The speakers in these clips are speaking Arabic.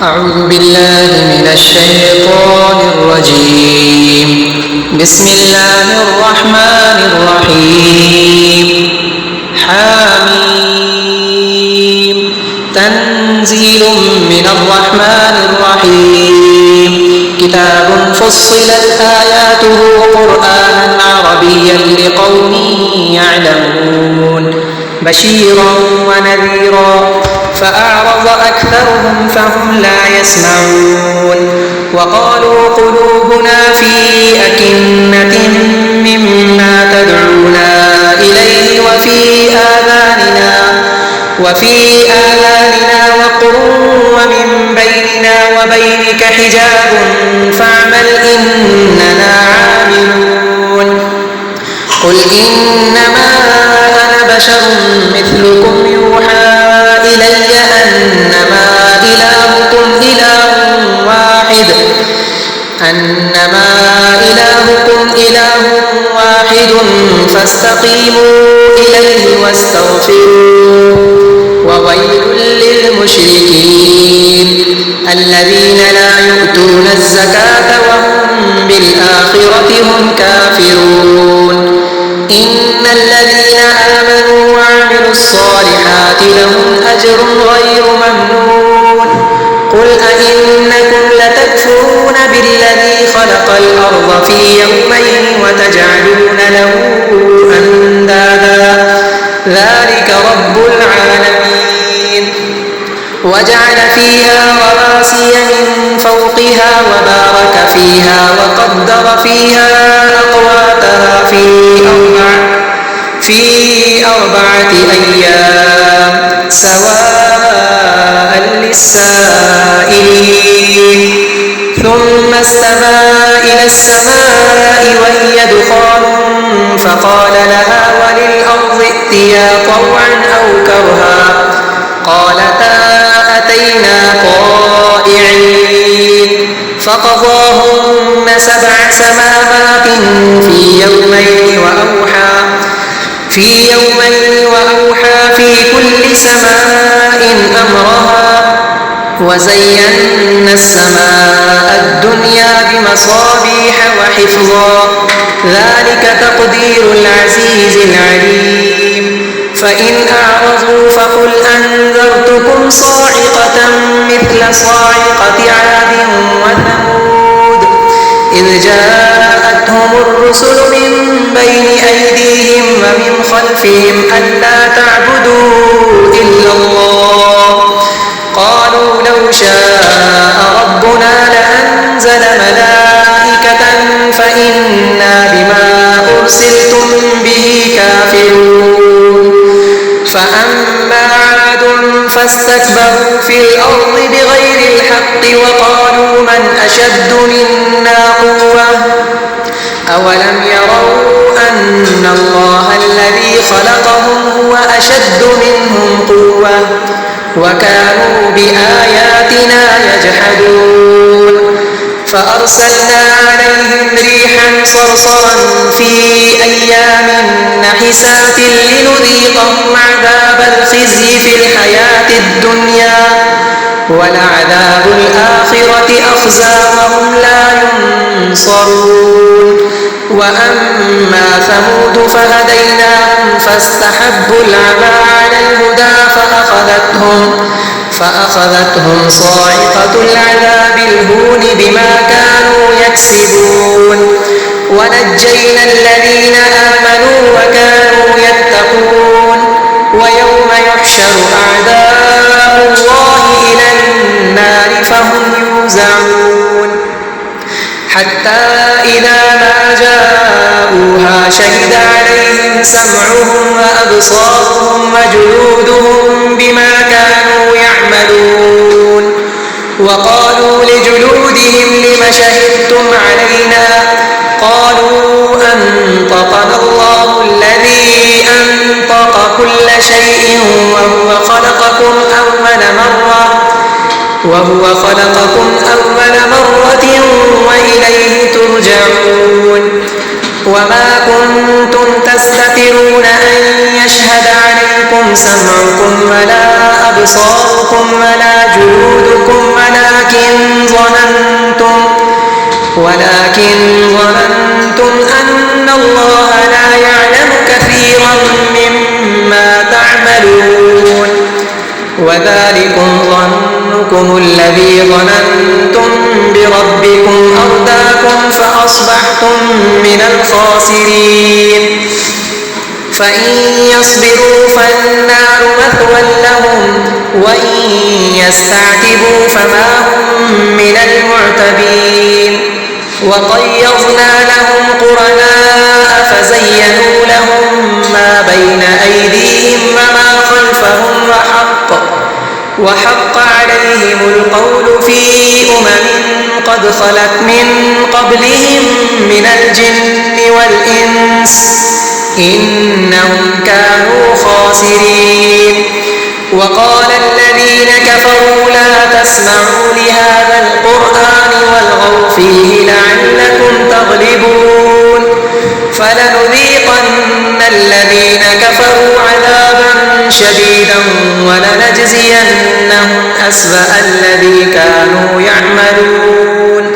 أعوذ بالله من الشيطان الرجيم. بسم الله الرحمن الرحيم. حميم. تنزيل من الرحمن الرحيم. كتاب فصلت آياته قرآنا عربيا لقوم يعلمون بشيرا ونذيرا فأعرض أكثرهم فهم لا يسمعون وقالوا قلوبنا في أكنة مما تدعونا إليه وفي آذاننا وقر ومن بيننا وبينك حجاب فاعمل إننا عاملون. قل إنما أنا بشر مثلكم يوحى إلي أنما إلهكم إله واحد فاستقيموا إليه واستغفروه. وويل للمشركين الذين لا يؤتون الزكاة وهم بالآخرة هم كافرون. إن الذين آمنوا وعملوا الصالحات لهم أجر غير ممنون. قل أئنكم لتكفرون بالذي خلق الأرض في يومين وتجعلون له أندادا ذلك رب العالمين. وجعل فيها رواسي من فوقها وبارك فيها وقدر فيها أقواتها في أربعة أيام سواء للسائلين. ثم استوى إلى السماء وهي دخان فقال لها وللأرض ائتيا طوعا أو كرها قالتا أتينا طائعين. فقضاهن 7 سماوات في يومين وأوحى في كل سماء أمرها وزينا السماء الدنيا بمصابيح وحفظا ذلك تقدير العزيز العليم. فإن أعرضوا فقل أنذرتكم صاعقة مثل صاعقة عاد وثمود إذ جاءتهم الرسل من بين أيديهم ومن خلفهم ألا تعبدوا إلا الله قالوا لو شاء ربنا لأنزل ملائكة فإنا بما أرسلتم به كافرون. فأما عاد فاستكبروا في الأرض بغير الحق وقالوا من أشد منا قوة أولم يروا أن الله الذي خلقهم هو أشد منهم قوة وكانوا بآياتنا يجحدون. فأرسلنا عليهم ريحا صرصرا في أيام نحسات لنذيقهم عذاب الخزي في الحياة الدنيا ولعذاب الآخرة أخزى وهم لا ينصرون. وأما ثمود فهديناهم فاستحبوا العمى على الهدى فأخذتهم صاعقة العذاب الهون بما كانوا يكسبون. ونجينا الذين آمنوا وكانوا يتقون. ويوم يحشر أعداء الله إلى النار فهم يوزعون حتى إذا ما جاءوها شهد عليهم سمعهم وأبصارهم وجلودهم بما كانوا يعملون. وقالوا لجلودهم لم شهدتم علينا قالوا أنطقنا الله الذي أنطق كل شيء وهو خلقكم أول مرة وإليه ترجعون. وما كنتم تستترون أن يشهد عليكم سمعكم ولا أبصاركم ولا جلودكم ولا ظننتم أن الله لا يعلم كثيرا مما تعملون وذلكم ظنكم الذي ظننتم بربكم أرداكم فأصبحتم من الخاسرين فإن يصبروا فالنار مثوى لهم وإن يستعتبوا فما هم من المعتبين وقيضنا لهم قرناء فزينوا لهم ما بين أيديهم وما خلفهم وحق عليهم القول في قد خلت من قبلهم من الجن والإنس إنهم كانوا خاسرين وقال الذين كفروا لا تسمعوا لهذا القرآن والغوا فيه لعلكم تغلبون فلنذيقن الذين كفروا عذابا شديدا ولنجزينهم أسوأ الذي كانوا يعملون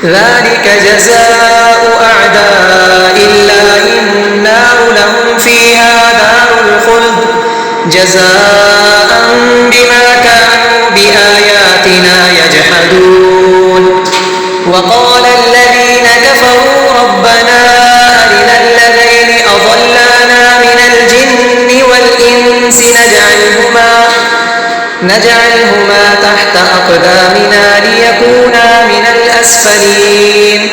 ذلك جزاء أعداء الله النار لهم فيها دار الخلد جزاء بما كانوا بآياتنا يجحدون وقال الذين كفروا ربنا أرنا الذين أضلانا من الجن والإنس نجعلهما تحت أقدامنا ليكونا من الأسفلين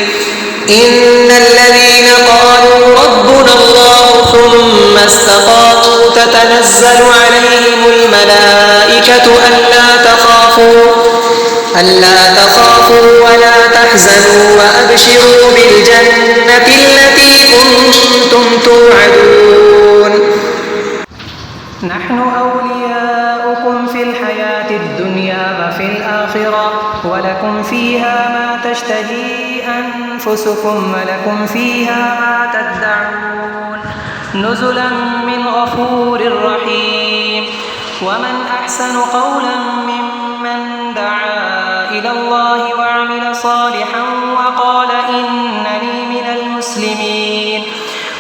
إن الذين قالوا ربنا الله ثم استقاموا تتنزل عليهم الملائكة ألا تخافوا ولا تحزنوا وأبشروا بالجنة التي كنتم توعدون نحن أولياؤكم في الحياة الدنيا وفي الآخرة ولكم فيها ما تشتهي أنفسكم ولكم فيها ما تدعون نزلا من غفور رحيم ومن أحسن قولا ممن دعا إلى الله وعمل صالحا وقال إنني من المسلمين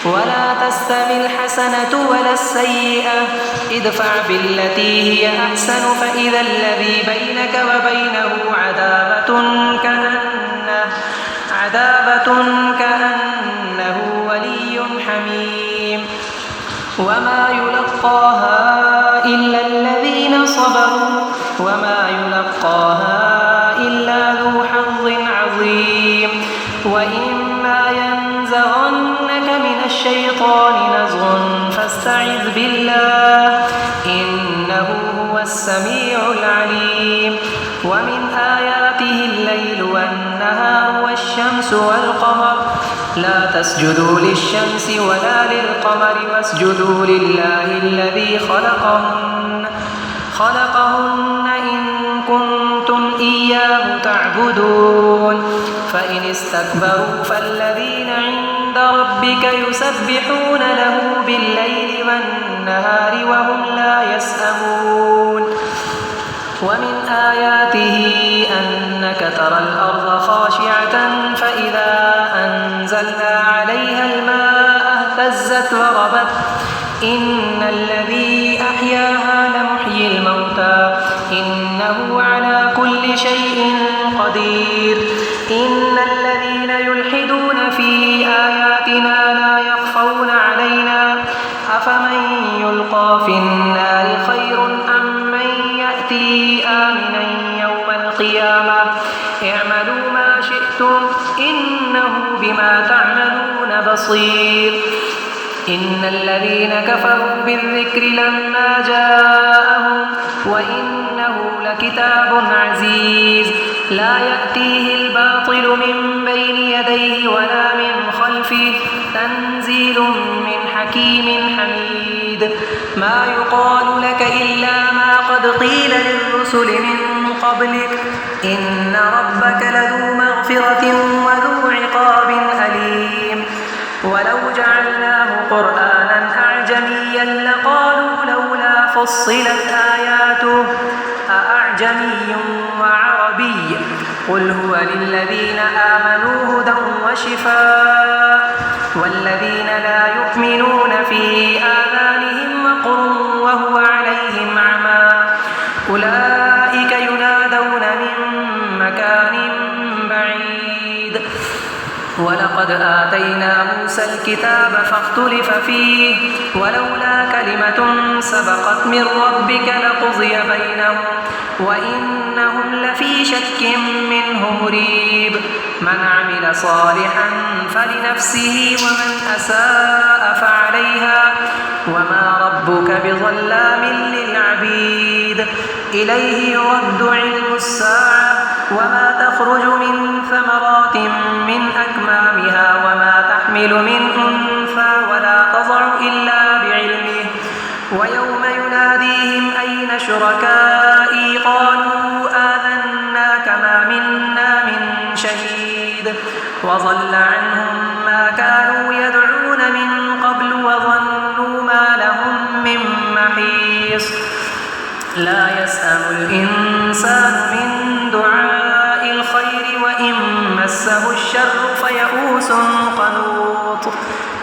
ولا تستوي الحسنة ولا السيئة ادفع بالتي هي أحسن فإذا الذي بينك وبينه عداوة كأنه ولي حميم وما يلقاها إلا الذين صبروا وما يلقاها إلا ذو حظ عظيم وإما ينزغنك من الشيطان نزغ فاستعذ بالله إنه هو السميع العليم ومن آياته الليل والنهار والشمس والقمر لا تسجدوا للشمس ولا للقمر واسجدوا لله الذي خلقهن إن كنتم إياه تعبدون فإن استكبروا فالذين عند ربك يسبحون له بالليل والنهار وهم لا يسأمون ومن آياته أنك ترى الأرض خاشعة فإذا أنزلنا عليها الماء اهتزت وربت إن الذي أحياها لمحيي الموتى إنه على كل شيء قدير إن الذين يلحدون في آياتنا لا يخفون علينا أفمن يلقى في النار خير أم من يأتي آمنا يوم القيامة اعملوا ما شئتم إنه بما تعملون بصير إن الذين كفروا بالذكر لما جاءهم وإنه لكتاب عزيز لا يأتيه الباطل من بين يديه ولا من خلفه تنزيل من حكيم حميد ما يقال لك إلا ما قد قيل للرسل من قبلك إن ربك لذو مغفرة وذو عقاب أليم ولو جعلناه قرآنا أعجميا لقالوا لولا فصلت آياته أأعجمي وعربي أعرابي قل هو للذين آمنوا هدى وشفاء والذين لا يؤمنون في آذانهم وقر وهو عليهم عمى أولئك ينادون من مكان بعيد ولقد آتينا موسى الكتاب فاختلف فيه ولولا كلمة سبقت من ربك لقضي بينهم وإنهم لفي شك منه مريب من عمل صالحا فلنفسه ومن أساء فعليها وما ربك بظلام للعبيد إليه يرد علم الساعة وما تخرج من ثمرات من أكمامها وما تحمل من أنثى ولا تضع إلا بعلمه ويوم يناديهم أين شركائي قالوا آذناك ما منا من شهيد وضل عنهم ما كانوا يدعون من قبل وظنوا ما لهم من محيص لا يسأم الإنسان من دعاء الخير وإن مسه الشر فيئوس قنوط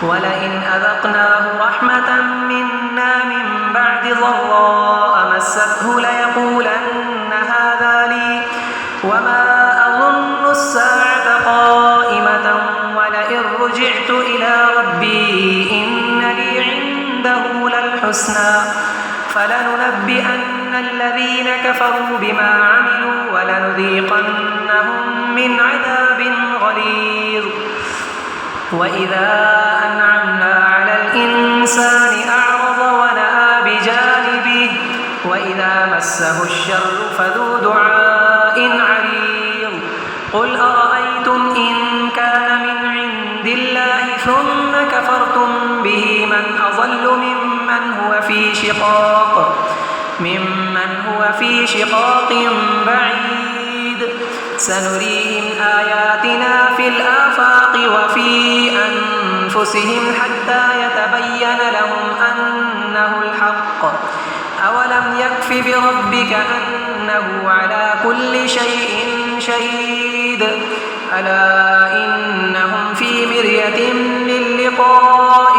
ولئن أذقناه رحمة منا من بعد ضراء مسته ليقولن هذا لي وما أظن الساعة قائمة ولئن رجعت إلى ربي إن لي عنده للحسنى فلننبئن الذين كفروا بما عملوا ولنذيقنهم من عذاب غليظ وإذا أنعمنا على الإنسان أعرض ونأى بجانبه وإذا مسه الشر فذو دعاء عريض قل أرأيتم إن كان من عند الله ثم كفرتم به من أضل ممن هو في شقاق بعيد سنريهم آياتنا في الآفاق وفي أنفسهم حتى يتبين لهم أنه الحق أولم يكف بربك أنه على كل شيء شهيد ألا إنهم في مرية من لقاء